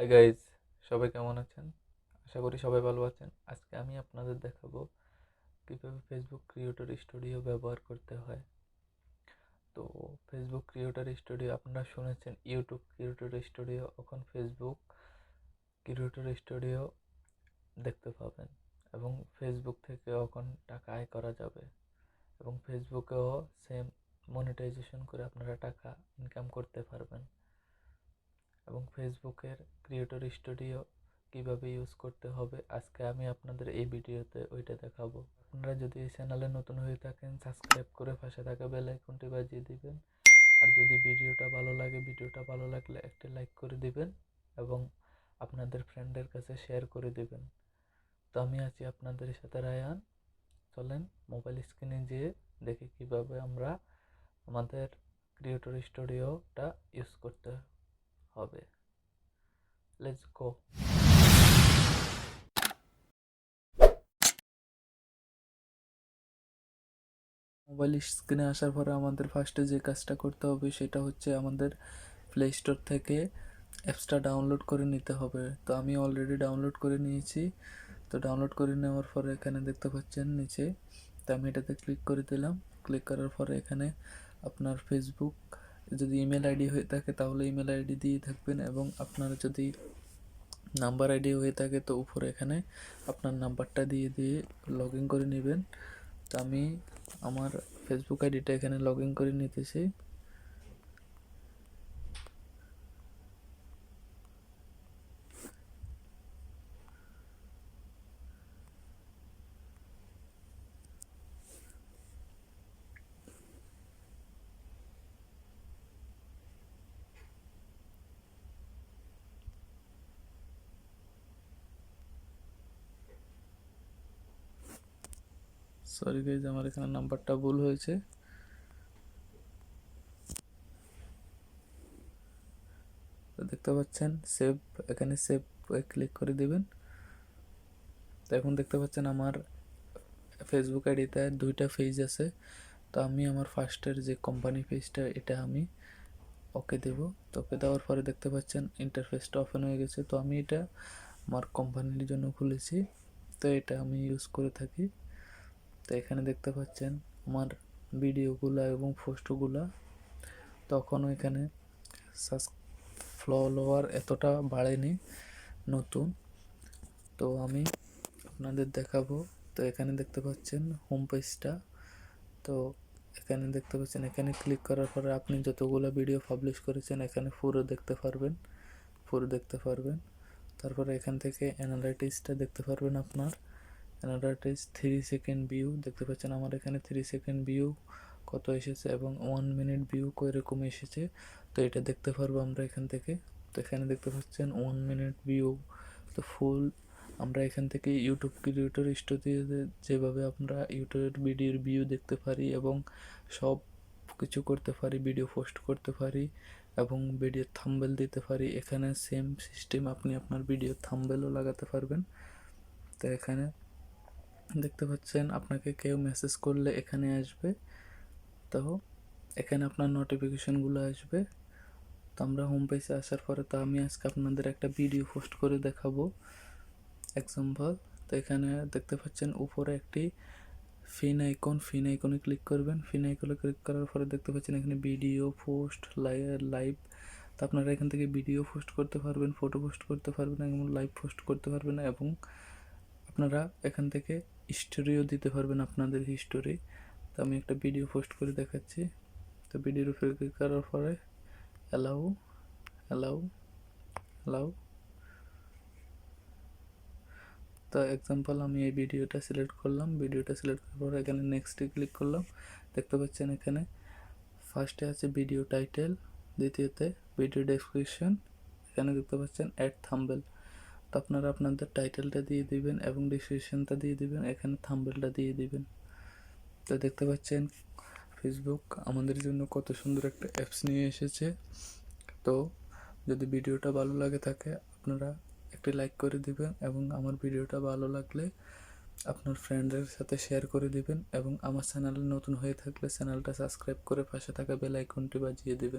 Hi guys, সবাই কেমন আছেন? আশা করি সবাই ভালো আছেন। আজকে আমি আপনাদের দেখাবো কীভাবে ফেসবুক ক্রিয়েটর স্টুডিও ব্যবহার করতে হয়। তো ফেসবুক ক্রিয়েটর স্টুডিও আপনারা শুনেছেন, ইউটিউব ক্রিয়েটর স্টুডিও, এখন ফেসবুক ক্রিয়েটর স্টুডিও দেখতে পাবেন এবং ফেসবুক থেকে এখন টাকা আয় করা যাবে এবং ফেসবুকেও সেম মনিটাইজেশন করে আপনারা টাকা ইনকাম করতে পারবেন। এবং ফেসবুকের ক্রিয়েটর স্টুডিও কিভাবে ইউজ করতে হবে আজকে আমি আপনাদের এই ভিডিওতে ওইটা দেখাবো। আপনারা যদি এই চ্যানেলে নতুন হয়ে থাকেন, সাবস্ক্রাইব করে পাশে থাকা বেল আইকনটি বাজিয়ে দিবেন। আর যদি ভিডিওটা ভালো লাগলে একটা লাইক করে দিবেন এবং আপনাদের ফ্রেন্ডের কাছে শেয়ার করে দিবেন। তো আমি আছি আপনাদের সাথে রায়ান। চলেন মোবাইল স্ক্রিনে যেয়ে দেখি কিভাবে আমরা আমাদের ক্রিয়েটর স্টুডিওটা ইউজ করতে হবে। Let's go. মোবাইল স্ক্রিনে আসার পরে আমাদের ফার্স্টে যে কাজটা করতে হবে সেটা হচ্ছে আমাদের প্লে স্টোর থেকে অ্যাপসটা ডাউনলোড করে নিতে হবে। তো আমি অলরেডি ডাউনলোড করে নিয়েছি। তো ডাউনলোড করে নেওয়ার পরে এখানে দেখতে পাচ্ছেন নিচে, তো আমি এটাতে ক্লিক করে দিলাম। ক্লিক করার পরে এখানে আপনার ফেসবুক যদি ইমেল আইডি হয়ে থাকে তাহলে ইমেল আইডি দিয়ে থাকবেন, এবং আপনার যদি নাম্বার আইডি হয়ে থাকে তো উপরে এখানে আপনার নাম্বারটা দিয়ে লগ ইন করে নেবেন। তো আমি আমার ফেসবুক আইডিটা এখানে লগ ইন করে নিতেছি। সরি গাইজ, আমার এখানে নাম্বারটা ভুল হয়েছে। তো দেখতে পাচ্ছেন সেভ, এখানে সেভ ক্লিক করে দিবেন। তো এখন দেখতে পাচ্ছেন আমার ফেসবুক আইডিতে দুইটা পেজ আছে। তো আমি আমার ফার্স্টের যে কোম্পানি পেজটা এটা আমি ওকে দেব। তো ওকে দেওয়ার পরে দেখতে পাচ্ছেন ইন্টারফেসটা ওপেন হয়ে গেছে। তো আমি এটা আমার কোম্পানির জন্য খুলেছি, তো এটা আমি ইউজ করে থাকি। তো এখানে দেখতে পাচ্ছেন আমার ভিডিওগুলো এবং পোস্টগুলো, তখনও এখানে ফলোয়ার এতটা বাড়েনি নতুন। তো আমি আপনাদের দেখাবো। তো এখানে দেখতে পাচ্ছেন হোম পেজটা। তো এখানে দেখতে পাচ্ছেন, এখানে ক্লিক করার পরে আপনি যতগুলো ভিডিও পাবলিশ করেছেন এখানে পুরো দেখতে পারবেন। তারপরে এখান থেকে অ্যানালাইটিক্সটা দেখতে পারবেন। আপনার অ্যানালাইটিক্স 3 সেকেন্ড ভিউ দেখতে পাচ্ছেন, আমার এখানে 3 সেকেন্ড ভিউ কত এসেছে এবং 1 মিনিট ভিউ কীরকম এসেছে, তো এটা দেখতে পারবো আমরা এখান থেকে। তো এখানে দেখতে পাচ্ছেন 1 মিনিট ভিউ। তো ফুল আমরা এখান থেকে ইউটিউব ক্রিয়েটর স্টুডিওতে যেভাবে আমরা ইউটিউবের ভিডিওর ভিউ দেখতে পারি এবং সব কিছু করতে পারি, ভিডিও পোস্ট করতে পারি এবং ভিডিও থাম্বনেল দিতে পারি, এখানে সেম সিস্টেম আপনি আপনার ভিডিও থাম্বনেলও লাগাতে পারবেন। তো এখানে দেখতে পাচ্ছেন আপনাকে কেউ মেসেজ করলে এখানে আসবে, তো এখানে আপনার নোটিফিকেশনগুলো আসবে। তো আমরা হোম পেজে আসার পরে তো আমি আজকে আপনাদের একটা ভিডিও পোস্ট করে দেখাবো এক্সাম্পল। তো এখানে দেখতে পাচ্ছেন উপরে একটি ফিন আইকনে ক্লিক করবেন। ফিন আইকনে ক্লিক করার পরে দেখতে পাচ্ছেন এখানে ভিডিও পোস্ট লাইভ। তো আপনারা এখান থেকে ভিডিও পোস্ট করতে পারবেন, ফটো পোস্ট করতে পারবেন এবং লাইভ পোস্ট করতে পারবেন, এবং আপনারা এখান থেকে স্টোরিও দিতে পারবেন আপনাদের হিস্টোরি। তো আমি একটা ভিডিও পোস্ট করে দেখাচ্ছি। তো ভিডিওর উপরে ক্লিক করার পরে অ্যালাউ অ্যালাউ অ্যালাউ তো এক্সাম্পল আমি এই ভিডিওটা সিলেক্ট করলাম। ভিডিওটা সিলেক্ট করার পর এখানে নেক্সটে ক্লিক করলাম। দেখতে পাচ্ছেন এখানে ফার্স্টে আছে ভিডিও টাইটেল, দ্বিতীয়তে ভিডিও ডেসক্রিপশন, এখানে দেখতে পাচ্ছেন অ্যাড থাম্বনেল। তো আপনারা আপনাদের টাইটেলটা দিয়ে দিবেন এবং ডেসক্রিপশনটা দিয়ে দিবেন, এখানে থাম্বনেলটা দিয়ে দিবেন। তো দেখতে পাচ্ছেন ফেসবুক আমাদের জন্য কত সুন্দর একটা অ্যাপস নিয়ে এসেছে। তো যদি ভিডিওটা ভালো লাগে থাকে আপনারা একটি লাইক করে দিবেন এবং আমার ভিডিওটা ভালো লাগলে আপনার ফ্রেন্ডের সাথে শেয়ার করে দিবেন, এবং আমার চ্যানেলে নতুন হয়ে থাকলে চ্যানেলটা সাবস্ক্রাইব করে পাশে থাকা বেল আইকনটি বাজিয়ে দিবেন।